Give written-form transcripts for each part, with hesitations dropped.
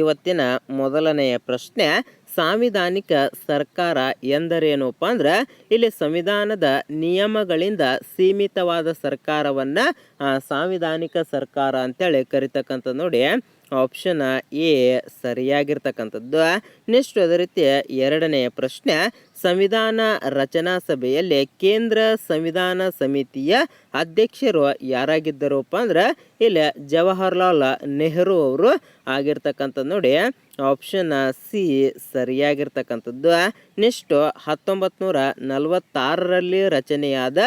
ಇವತ್ತಿನ ಮೊದಲನೆಯ ಪ್ರಶ್ನೆ, ಸಾಂವಿಧಾನಿಕ ಸರ್ಕಾರ ಎಂದರೇನಪ್ಪ ಅಂದ್ರೆ ಇಲ್ಲಿ ಸಂವಿಧಾನದ ನಿಯಮಗಳಿಂದ ಸೀಮಿತವಾದ ಸರ್ಕಾರವನ್ನು ಸಾಂವಿಧಾನಿಕ ಸರ್ಕಾರ ಅಂತೇಳಿ ಕರಿತಕ್ಕಂಥದ್ದು. ನೋಡಿ, ಆಪ್ಷನ್ ಎ ಸರಿಯಾಗಿರ್ತಕ್ಕಂಥದ್ದು. ನೆಕ್ಸ್ಟ್ ಅದೇ ರೀತಿ ಎರಡನೆಯ ಪ್ರಶ್ನೆ, ಸಂವಿಧಾನ ರಚನಾ ಸಭೆಯಲ್ಲಿ ಕೇಂದ್ರ ಸಂವಿಧಾನ ಸಮಿತಿಯ ಅಧ್ಯಕ್ಷರು ಯಾರಾಗಿದ್ದರಪ್ಪ ಅಂದ್ರೆ ಇಲ್ಲಿ ಜವಾಹರ್ಲಾಲ್ ನೆಹರು ಅವರು ಆಗಿರ್ತಕ್ಕಂಥದ್ದು. ನೋಡಿ, ಆಪ್ಷನ್ ಸಿ ಸರಿಯಾಗಿರ್ತಕ್ಕಂಥದ್ದು. ನೆಕ್ಸ್ಟು 1946ರಲ್ಲಿ ರಚನೆಯಾದ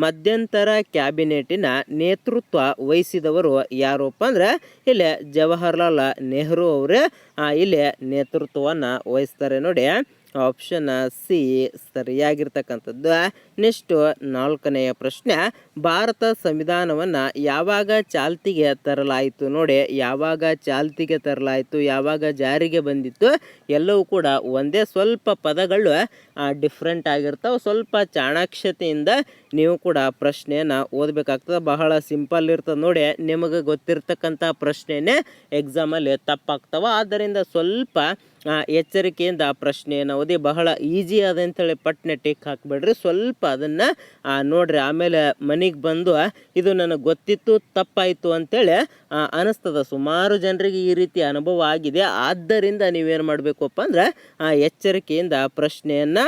ಮಧ್ಯಂತರ ಕ್ಯಾಬಿನೆಟಿನ ನೇತೃತ್ವ ವಹಿಸಿದವರು ಯಾರಪ್ಪ ಅಂದ್ರೆ ಇಲ್ಲಿ ಜವಾಹರ್ಲಾಲ್ ನೆಹರು ಅವರೇ ಇಲ್ಲಿ ನೇತೃತ್ವವನ್ನು ವಹಿಸ್ತಾರೆ. ನೋಡಿ, ಆಪ್ಷನ್ ಸಿ ಸರಿಯಾಗಿರ್ತಕ್ಕಂಥದ್ದು. ನೆಕ್ಸ್ಟು ನಾಲ್ಕನೆಯ ಪ್ರಶ್ನೆ, ಭಾರತ ಸಂವಿಧಾನವನ್ನು ಯಾವಾಗ ಚಾಲ್ತಿಗೆ ತರಲಾಯಿತು? ನೋಡಿ, ಯಾವಾಗ ಚಾಲ್ತಿಗೆ ತರಲಾಯಿತು, ಯಾವಾಗ ಜಾರಿಗೆ ಬಂದಿತ್ತು ಎಲ್ಲವೂ ಕೂಡ ಒಂದೇ. ಸ್ವಲ್ಪ ಪದಗಳು ಡಿಫ್ರೆಂಟ್ ಆಗಿರ್ತಾವೆ. ಸ್ವಲ್ಪ ಚಾಣಾಕ್ಷತೆಯಿಂದ ನೀವು ಕೂಡ ಪ್ರಶ್ನೆಯನ್ನು ಓದಬೇಕಾಗ್ತದೆ. ಬಹಳ ಸಿಂಪಲ್ ಇರ್ತದೆ. ನೋಡಿ, ನಿಮಗೆ ಗೊತ್ತಿರ್ತಕ್ಕಂಥ ಪ್ರಶ್ನೆನೇ ಎಕ್ಸಾಮಲ್ಲಿ ತಪ್ಪಾಗ್ತವೆ. ಆದ್ದರಿಂದ ಸ್ವಲ್ಪ ಎಚ್ಚರಿಕೆಯಿಂದ ಪ್ರಶ್ನೆಯನ್ನು ಓದಿ. ಬಹಳ ಈಜಿ ಅದ ಅಂತೇಳಿ ಪಟ್ನೆ ಟಿಕ್ ಹಾಕಿಬಿಡ್ರಿ. ಸ್ವಲ್ಪ ಅದನ್ನು ನೋಡ್ರಿ. ಆಮೇಲೆ ಮನೆಗೆ ಬಂದು ಇದು ನನಗೆ ಗೊತ್ತಿತ್ತು ತಪ್ಪಾಯಿತು ಅಂತೇಳಿ ಅನಿಸ್ತದೆ. ಸುಮಾರು ಜನರಿಗೆ ಈ ರೀತಿ ಅನುಭವ ಆಗಿದೆ. ಆದ್ದರಿಂದ ನೀವೇನು ಮಾಡಬೇಕಪ್ಪ ಅಂದ್ರೆ ಎಚ್ಚರಿಕೆಯಿಂದ ಪ್ರಶ್ನೆಯನ್ನು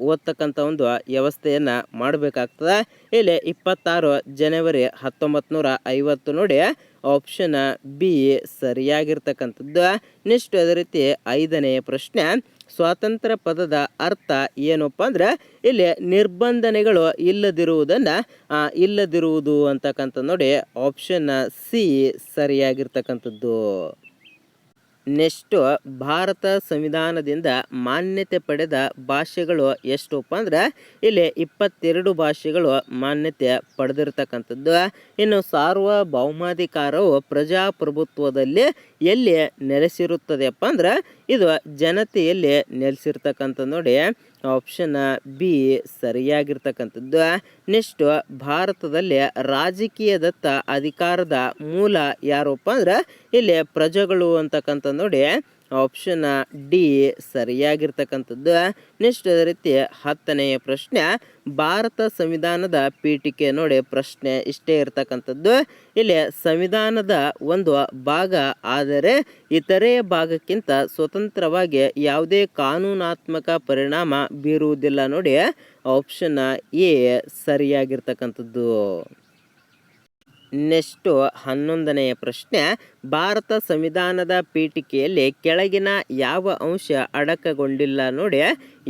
ಓದ್ತಕ್ಕಂಥ ಒಂದು ವ್ಯವಸ್ಥೆಯನ್ನು ಮಾಡಬೇಕಾಗ್ತದೆ. ಇಲ್ಲಿ 26 ಜನವರಿ 1950. ನೋಡಿ, ಆಪ್ಷನ್ ಬಿ ಸರಿಯಾಗಿರ್ತಕ್ಕಂಥದ್ದು. ನೆಕ್ಸ್ಟ್ ಅದೇ ರೀತಿ ಐದನೆಯ ಪ್ರಶ್ನೆ, ಸ್ವಾತಂತ್ರ್ಯ ಪದದ ಅರ್ಥ ಏನಪ್ಪ ಅಂದ್ರೆ ಇಲ್ಲಿ ನಿರ್ಬಂಧನೆಗಳು ಇಲ್ಲದಿರುವುದು ಅಂತಕ್ಕಂಥದ್ದು. ನೋಡಿ, ಆಪ್ಷನ್ ಸಿ ಸರಿಯಾಗಿರ್ತಕ್ಕಂಥದ್ದು. ನೆಕ್ಸ್ಟು ಭಾರತ ಸಂವಿಧಾನದಿಂದ ಮಾನ್ಯತೆ ಪಡೆದ ಭಾಷೆಗಳು ಎಷ್ಟಪ್ಪ ಅಂದ್ರೆ ಇಲ್ಲಿ 22 ಭಾಷೆಗಳು ಮಾನ್ಯತೆ ಪಡೆದಿರ್ತಕ್ಕಂಥದ್ದು. ಇನ್ನು ಸಾರ್ವಭೌಮಾಧಿಕಾರವು ಪ್ರಜಾಪ್ರಭುತ್ವದಲ್ಲಿ ಎಲ್ಲಿ ನೆಲೆಸಿರುತ್ತದೆಯಪ್ಪ ಅಂದ್ರೆ ಇದು ಜನತೆಯಲ್ಲಿ ನೆಲೆಸಿರ್ತಕ್ಕಂಥದ್ದು. ನೋಡಿ, ಆಪ್ಷನ್ ಬಿ ಸರಿಯಾಗಿರ್ತಕ್ಕಂಥದ್ದು. ನೆಕ್ಸ್ಟು ಭಾರತದಲ್ಲಿ ರಾಜಕೀಯದತ್ತ ಅಧಿಕಾರದ ಮೂಲ ಯಾರಪ್ಪ ಅಂದ್ರೆ ಇಲ್ಲಿ ಪ್ರಜೆಗಳು ಅಂತಕ್ಕಂಥದ್ದು. ನೋಡಿ, ಆಪ್ಷನ್ ಡಿ ಸರಿಯಾಗಿರ್ತಕ್ಕಂಥದ್ದು. ನೆಕ್ಸ್ಟ್ ಅದೇ ರೀತಿ 10ನೆಯ ಪ್ರಶ್ನೆ, ಭಾರತ ಸಂವಿಧಾನದ ಪೀಠಿಕೆ. ನೋಡಿ, ಪ್ರಶ್ನೆ ಇಷ್ಟೇ ಇರ್ತಕ್ಕಂಥದ್ದು. ಇಲ್ಲಿ ಸಂವಿಧಾನದ ಒಂದು ಭಾಗ ಆದರೆ ಇತರೆ ಭಾಗಕ್ಕಿಂತ ಸ್ವತಂತ್ರವಾಗಿ ಯಾವುದೇ ಕಾನೂನಾತ್ಮಕ ಪರಿಣಾಮ ಬೀರುವುದಿಲ್ಲ. ನೋಡಿ, ಆಪ್ಷನ್ ಎ ಸರಿಯಾಗಿರ್ತಕ್ಕಂಥದ್ದು. ನೆಕ್ಸ್ಟು 11ನೆಯ ಪ್ರಶ್ನೆ, ಭಾರತ ಸಂವಿಧಾನದ ಪೀಠಿಕೆಯಲ್ಲಿ ಕೆಳಗಿನ ಯಾವ ಅಂಶ ಅಡಕಗೊಂಡಿಲ್ಲ? ನೋಡಿ,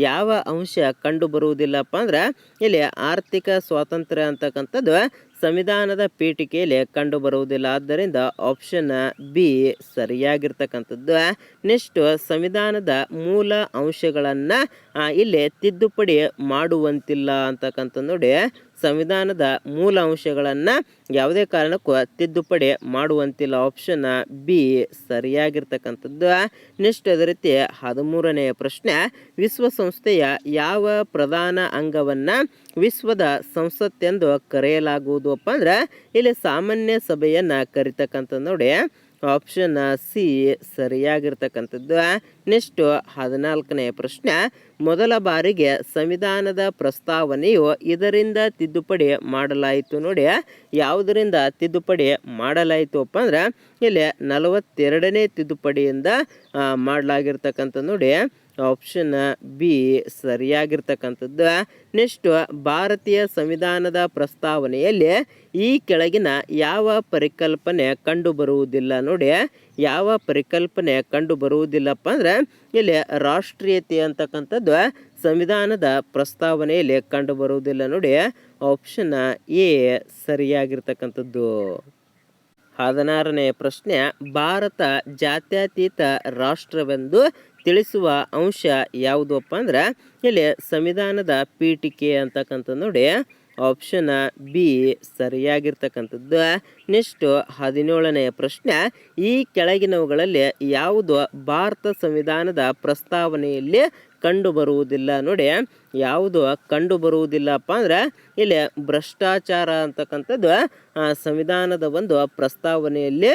ಯಾವ ಅಂಶ ಕಂಡು ಬರುವುದಿಲ್ಲಪ್ಪ ಅಂದ್ರೆ ಇಲ್ಲಿ ಆರ್ಥಿಕ ಸ್ವಾತಂತ್ರ್ಯ ಅಂತಕ್ಕಂಥದ್ದು ಸಂವಿಧಾನದ ಪೀಠಿಕೆಯಲ್ಲಿ ಕಂಡು ಬರುವುದಿಲ್ಲ. ಆದ್ದರಿಂದ ಆಪ್ಷನ್ ಬಿ ಸರಿಯಾಗಿರ್ತಕ್ಕಂಥದ್ದು. ನೆಕ್ಸ್ಟು ಸಂವಿಧಾನದ ಮೂಲ ಅಂಶಗಳನ್ನು ಇಲ್ಲಿ ತಿದ್ದುಪಡಿ ಮಾಡುವಂತಿಲ್ಲ ಅಂತಕ್ಕಂಥದ್ದು. ನೋಡಿ, ಸಂವಿಧಾನದ ಮೂಲ ಅಂಶಗಳನ್ನು ಯಾವುದೇ ಕಾರಣಕ್ಕೂ ತಿದ್ದುಪಡಿ ಮಾಡುವಂತಿಲ್ಲ. Option B ಸರಿಯಾಗಿರ್ತಕ್ಕಂಥದ್ದು. ನೆಕ್ಸ್ಟ್ ಅದೇ ರೀತಿ 13ನೆಯ ಪ್ರಶ್ನೆ, ವಿಶ್ವಸಂಸ್ಥೆಯ ಯಾವ ಪ್ರಧಾನ ಅಂಗವನ್ನು ವಿಶ್ವದ ಸಂಸತ್ತೆಂದು ಕರೆಯಲಾಗುವುದು ಅಪ್ಪ ಅಂದ್ರೆ ಇಲ್ಲಿ ಸಾಮಾನ್ಯ ಸಭೆಯನ್ನು ಕರಿತಕ್ಕಂಥದ್ದು. ನೋಡಿ, ಆಪ್ಷನ್ ಸಿ ಸರಿಯಾಗಿರ್ತಕ್ಕಂಥದ್ದು. ನೆಕ್ಸ್ಟು 14ನೆಯ ಪ್ರಶ್ನೆ, ಮೊದಲ ಬಾರಿಗೆ ಸಂವಿಧಾನದ ಪ್ರಸ್ತಾವನೆಯು ಇದರಿಂದ ತಿದ್ದುಪಡಿ ಮಾಡಲಾಯಿತು? ನೋಡಿ, ಯಾವುದರಿಂದ ತಿದ್ದುಪಡಿ ಮಾಡಲಾಯಿತು ಅಪ್ಪ ಅಂದ್ರೆ ಇಲ್ಲಿ 42ನೇ ತಿದ್ದುಪಡಿಯಿಂದ ಮಾಡಲಾಗಿರ್ತಕ್ಕಂಥದ್ದು. ನೋಡಿ, ಆಪ್ಷನ್ ಬಿ ಸರಿಯಾಗಿರ್ತಕ್ಕಂಥದ್ದು. ನೆಕ್ಸ್ಟು ಭಾರತೀಯ ಸಂವಿಧಾನದ ಪ್ರಸ್ತಾವನೆಯಲ್ಲಿ ಈ ಕೆಳಗಿನ ಯಾವ ಪರಿಕಲ್ಪನೆ ಕಂಡು ಬರುವುದಿಲ್ಲ? ನೋಡಿ, ಯಾವ ಪರಿಕಲ್ಪನೆ ಕಂಡು ಬರುವುದಿಲ್ಲಪ್ಪ ಅಂದ್ರೆ ಇಲ್ಲಿ ರಾಷ್ಟ್ರೀಯತೆ ಅಂತಕ್ಕಂಥದ್ದು ಸಂವಿಧಾನದ ಪ್ರಸ್ತಾವನೆಯಲ್ಲಿ ಕಂಡು ಬರುವುದಿಲ್ಲ. ನೋಡಿ, ಆಪ್ಷನ್ ಎ ಸರಿಯಾಗಿರ್ತಕ್ಕಂಥದ್ದು. 16ನೆಯ ಪ್ರಶ್ನೆ, ಭಾರತ ಜಾತ್ಯತೀತ ರಾಷ್ಟ್ರವೆಂದು ತಿಳಿಸುವ ಅಂಶ ಯಾವುದಪ್ಪ ಅಂದ್ರೆ ಇಲ್ಲಿ ಸಂವಿಧಾನದ ಪೀಠಿಕೆ ಅಂತಕ್ಕಂಥದ್ದು. ನೋಡಿ, ಆಪ್ಷನ್ ಬಿ ಸರಿಯಾಗಿರ್ತಕ್ಕಂಥದ್ದು. ನೆಕ್ಸ್ಟು 17ನೆಯ ಪ್ರಶ್ನೆ, ಈ ಕೆಳಗಿನವುಗಳಲ್ಲಿ ಯಾವುದು ಭಾರತ ಸಂವಿಧಾನದ ಪ್ರಸ್ತಾವನೆಯಲ್ಲಿ ಕಂಡು ಬರುವುದಿಲ್ಲ? ನೋಡಿ, ಯಾವುದು ಕಂಡು ಬರುವುದಿಲ್ಲಪ್ಪ ಅಂದ್ರೆ ಇಲ್ಲಿ ಭ್ರಷ್ಟಾಚಾರ ಅಂತಕ್ಕಂಥದ್ದು ಸಂವಿಧಾನದ ಒಂದು ಪ್ರಸ್ತಾವನೆಯಲ್ಲಿ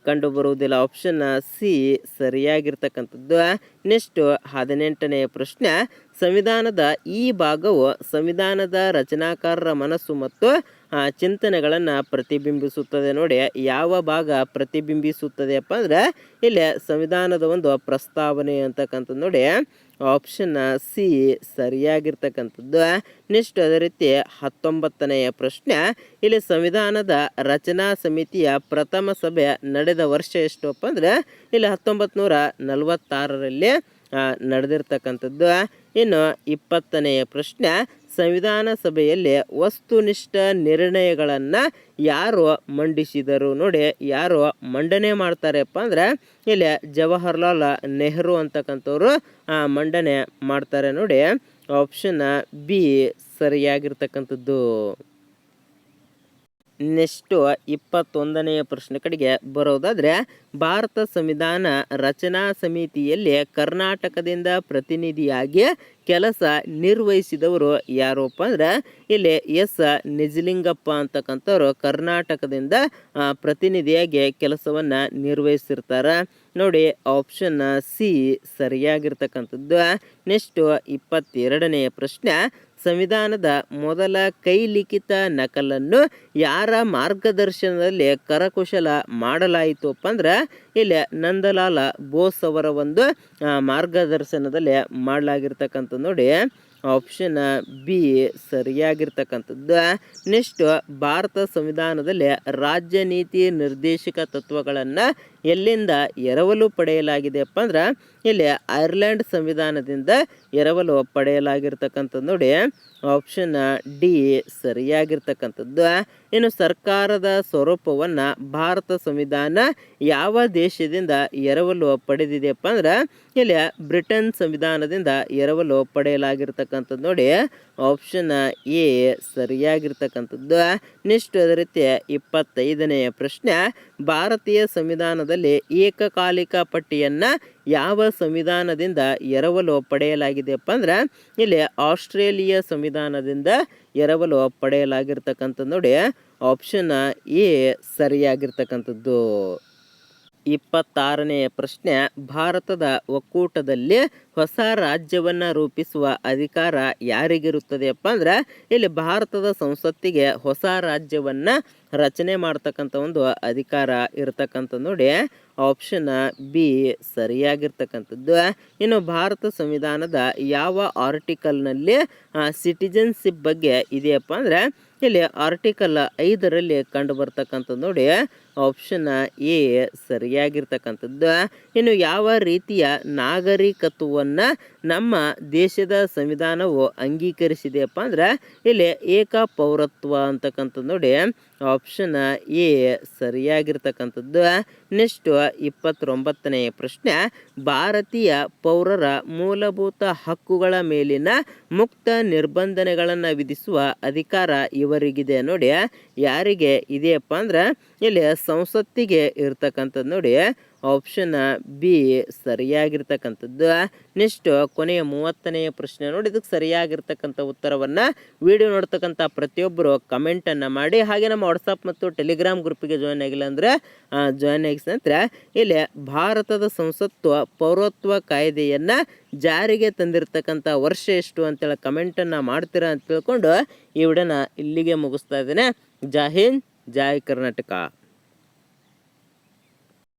ಕಂಡು ಬರುವುದಿಲ್ಲ. ಆಪ್ಷನ್ ಸಿ ಸರಿಯಾಗಿರ್ತಕ್ಕಂಥದ್ದು. ನೆಕ್ಸ್ಟ್ 18ನೇ ಪ್ರಶ್ನೆ, ಸಂವಿಧಾನದ ಈ ಭಾಗವು ಸಂವಿಧಾನದ ರಚನಾಕಾರರ ಮನಸ್ಸು ಮತ್ತು ಚಿಂತನೆಗಳನ್ನು ಪ್ರತಿಬಿಂಬಿಸುತ್ತದೆ. ನೋಡಿ, ಯಾವ ಭಾಗ ಪ್ರತಿಬಿಂಬಿಸುತ್ತದೆಯಪ್ಪ ಅಂದ್ರೆ ಇಲ್ಲಿ ಸಂವಿಧಾನದ ಒಂದು ಪ್ರಸ್ತಾವನೆ ಅಂತಕ್ಕಂಥದ್ದು. ನೋಡಿ, ಆಪ್ಷನ್ ಸಿ ಸರಿಯಾಗಿರ್ತಕ್ಕಂಥದ್ದು. ನೆಕ್ಸ್ಟ್ ಅದೇ ರೀತಿ 19ನೆಯ ಪ್ರಶ್ನೆ, ಇಲ್ಲಿ ಸಂವಿಧಾನದ ರಚನಾ ಸಮಿತಿಯ ಪ್ರಥಮ ಸಭೆ ನಡೆದ ವರ್ಷ ಎಷ್ಟಪ್ಪ ಅಂದ್ರೆ ಇಲ್ಲಿ 1946ರಲ್ಲಿ ನಡೆದಿರ್ತಕ್ಕಂಥದ್ದು. ಇನ್ನು 20ನೆಯ ಪ್ರಶ್ನೆ, ಸಂವಿಧಾನ ಸಭೆಯಲ್ಲಿ ವಸ್ತುನಿಷ್ಠ ನಿರ್ಣಯಗಳನ್ನು ಯಾರು ಮಂಡಿಸಿದರು? ನೋಡಿ, ಯಾರು ಮಂಡನೆ ಮಾಡ್ತಾರಪ್ಪ ಅಂದ್ರೆ ಇಲ್ಲಿ ಜವಾಹರ್ಲಾಲ್ ನೆಹರು ಅಂತಕ್ಕಂಥವ್ರು ಮಂಡನೆ ಮಾಡ್ತಾರೆ. ನೋಡಿ, ಆಪ್ಷನ್ ಬಿ ಸರಿಯಾಗಿರ್ತಕ್ಕಂಥದ್ದು. ನೆಕ್ಸ್ಟು 21ನೆಯ ಪ್ರಶ್ನೆ ಕಡೆಗೆ ಬರೋದಾದರೆ, ಭಾರತ ಸಂವಿಧಾನ ರಚನಾ ಸಮಿತಿಯಲ್ಲಿ ಕರ್ನಾಟಕದಿಂದ ಪ್ರತಿನಿಧಿಯಾಗಿ ಕೆಲಸ ನಿರ್ವಹಿಸಿದವರು ಯಾರಪ್ಪ ಅಂದ್ರೆ ಇಲ್ಲಿ ಎಸ್ ನಿಜಲಿಂಗಪ್ಪ ಅಂತಕ್ಕಂಥವ್ರು ಕರ್ನಾಟಕದಿಂದ ಪ್ರತಿನಿಧಿಯಾಗಿ ಕೆಲಸವನ್ನು ನಿರ್ವಹಿಸಿರ್ತಾರೆ. ನೋಡಿ, ಆಪ್ಷನ್ ಸಿ ಸರಿಯಾಗಿರ್ತಕ್ಕಂಥದ್ದು. ನೆಕ್ಸ್ಟು 22ನೆಯ ಪ್ರಶ್ನೆ, ಸಂವಿಧಾನದ ಮೊದಲ ಕೈಲಿಖಿತ ನಕಲನ್ನು ಯಾರ ಮಾರ್ಗದರ್ಶನದಲ್ಲಿ ಕರಕುಶಲ ಮಾಡಲಾಯಿತಪ್ಪ ಅಂದ್ರೆ ಇಲ್ಲಿ ನಂದಲಾಲ ಬೋಸ್ ಅವರ ಒಂದು ಮಾರ್ಗದರ್ಶನದಲ್ಲಿ ಮಾಡಲಾಗಿರ್ತಕ್ಕಂಥದ್ದು. ನೋಡಿ, ಆಪ್ಷನ್ ಬಿ ಸರಿಯಾಗಿರ್ತಕ್ಕಂಥದ್ದು. ನೆಕ್ಸ್ಟ್, ಭಾರತ ಸಂವಿಧಾನದಲ್ಲಿ ರಾಜ್ಯ ನೀತಿ ನಿರ್ದೇಶಕ ತತ್ವಗಳನ್ನು ಎಲ್ಲಿಂದ ಎರವಲು ಪಡೆಯಲಾಗಿದೆಯಪ್ಪ ಅಂದ್ರೆ ಇಲ್ಲಿ ಐರ್ಲೆಂಡ್ ಸಂವಿಧಾನದಿಂದ ಎರವಲು ಪಡೆಯಲಾಗಿರ್ತಕ್ಕಂಥದ್ದು. ನೋಡಿ, ಆಪ್ಷನ್ ಡಿ ಸರಿಯಾಗಿರ್ತಕ್ಕಂಥದ್ದು. ಇನ್ನು ಸರ್ಕಾರದ ಸ್ವರೂಪವನ್ನು ಭಾರತ ಸಂವಿಧಾನ ಯಾವ ದೇಶದಿಂದ ಎರವಲು ಪಡೆದಿದೆಯಪ್ಪ ಅಂದ್ರೆ ಇಲ್ಲಿ ಬ್ರಿಟನ್ ಸಂವಿಧಾನದಿಂದ ಎರವಲು ಪಡೆಯಲಾಗಿರ್ತಕ್ಕಂಥದ್ದು. ನೋಡಿ, ಆಪ್ಷನ್ ಎ ಸರಿಯಾಗಿರ್ತಕ್ಕಂಥದ್ದು. ನೆಕ್ಸ್ಟ್ ಅದೇ ರೀತಿ 25ನೆಯ ಪ್ರಶ್ನೆ, ಭಾರತೀಯ ಸಂವಿಧಾನದಲ್ಲಿ ಏಕಕಾಲಿಕ ಪಟ್ಟಿಯನ್ನು ಯಾವ ಸಂವಿಧಾನದಿಂದ ಎರವಲು ಪಡೆಯಲಾಗಿದೆಯಪ್ಪ ಅಂದ್ರೆ ಇಲ್ಲಿ ಆಸ್ಟ್ರೇಲಿಯಾ ಸಂವಿಧಾನದಿಂದ ಎರವಲು ಪಡೆಯಲಾಗಿರ್ತಕ್ಕಂಥದ್ದು. ನೋಡಿ, ಆಪ್ಷನ್ ಎ ಸರಿಯಾಗಿರ್ತಕ್ಕಂಥದ್ದು. 26ನೆಯ ಪ್ರಶ್ನೆ, ಭಾರತದ ಒಕ್ಕೂಟದಲ್ಲಿ ಹೊಸ ರಾಜ್ಯವನ್ನು ರೂಪಿಸುವ ಅಧಿಕಾರ ಯಾರಿಗಿರುತ್ತದೆಯಪ್ಪ ಅಂದ್ರೆ ಇಲ್ಲಿ ಭಾರತದ ಸಂಸತ್ತಿಗೆ ಹೊಸ ರಾಜ್ಯವನ್ನು ರಚನೆ ಮಾಡ್ತಕ್ಕಂಥ ಒಂದು ಅಧಿಕಾರ ಇರತಕ್ಕಂಥದ್ದು. ನೋಡಿ, ಆಪ್ಷನ್ ಬಿ ಸರಿಯಾಗಿರ್ತಕ್ಕಂಥದ್ದು. ಇನ್ನು ಭಾರತ ಸಂವಿಧಾನದ ಯಾವ ಆರ್ಟಿಕಲ್ನಲ್ಲಿ ಸಿಟಿಜನ್ಶಿಪ್ ಬಗ್ಗೆ ಇದೆಯಪ್ಪ ಅಂದ್ರೆ ಇಲ್ಲಿ ಆರ್ಟಿಕಲ್ 5ರಲ್ಲಿ ಕಂಡು ಬರ್ತಕ್ಕಂಥದ್ದು. ನೋಡಿ, ಆಪ್ಷನ್ ಎ ಸರಿಯಾಗಿರ್ತಕ್ಕಂಥದ್ದು. ಇನ್ನು ಯಾವ ರೀತಿಯ ನಾಗರಿಕತ್ವವನ್ನು ನಮ್ಮ ದೇಶದ ಸಂವಿಧಾನವು ಅಂಗೀಕರಿಸಿದೆಯಪ್ಪ ಅಂದ್ರೆ ಇಲ್ಲಿ ಏಕ ಪೌರತ್ವ ಅಂತಕ್ಕಂಥದ್ದು. ನೋಡಿ, ಆಪ್ಷನ್ ಎ ಸರಿಯಾಗಿರ್ತಕ್ಕಂಥದ್ದು. ನೆಕ್ಸ್ಟ್ 29ನೆಯ ಪ್ರಶ್ನೆ, ಭಾರತೀಯ ಪೌರರ ಮೂಲಭೂತ ಹಕ್ಕುಗಳ ಮೇಲಿನ ಮುಕ್ತ ನಿರ್ಬಂಧನೆಗಳನ್ನು ವಿಧಿಸುವ ಅಧಿಕಾರ ಇವರಿಗಿದೆ. ನೋಡಿ, ಯಾರಿಗೆ ಇದೆಯಪ್ಪ ಅಂದ್ರೆ ಇಲ್ಲಿ ಸಂಸತ್ತಿಗೆ ಇರ್ತಕ್ಕಂಥದ್ದು. ನೋಡಿ, ಆಪ್ಷನ್ ಬಿ ಸರಿಯಾಗಿರ್ತಕ್ಕಂಥದ್ದು. ನೆಕ್ಸ್ಟ್ ಕೊನೆಯ 30ನೆಯ ಪ್ರಶ್ನೆ ನೋಡಿ, ಇದಕ್ಕೆ ಸರಿಯಾಗಿರ್ತಕ್ಕಂಥ ಉತ್ತರವನ್ನು ವಿಡಿಯೋ ನೋಡ್ತಕ್ಕಂಥ ಪ್ರತಿಯೊಬ್ಬರು ಕಮೆಂಟನ್ನು ಮಾಡಿ, ಹಾಗೆ ನಮ್ಮ ವಾಟ್ಸಪ್ ಮತ್ತು ಟೆಲಿಗ್ರಾಮ್ ಗ್ರೂಪಿಗೆ ಜಾಯ್ನ್ ಆಗಿಲ್ಲ ಅಂದರೆ ಜಾಯ್ನ್ ಆಗಿದ ನಂತರ ಇಲ್ಲಿ ಭಾರತದ ಸಂಸತ್ತು ಪೌರತ್ವ ಕಾಯ್ದೆಯನ್ನು ಜಾರಿಗೆ ತಂದಿರತಕ್ಕಂಥ ವರ್ಷ ಎಷ್ಟು ಅಂತೇಳಿ ಕಮೆಂಟನ್ನು ಮಾಡ್ತೀರಾ ಅಂತ ತಿಳ್ಕೊಂಡು ಈ ವಿಡಿಯೋನ ಇಲ್ಲಿಗೆ ಮುಗಿಸ್ತಾ ಇದ್ದೇನೆ. ಜೈ ಹಿಂದ್, ಜೈ ಕರ್ನಾಟಕ.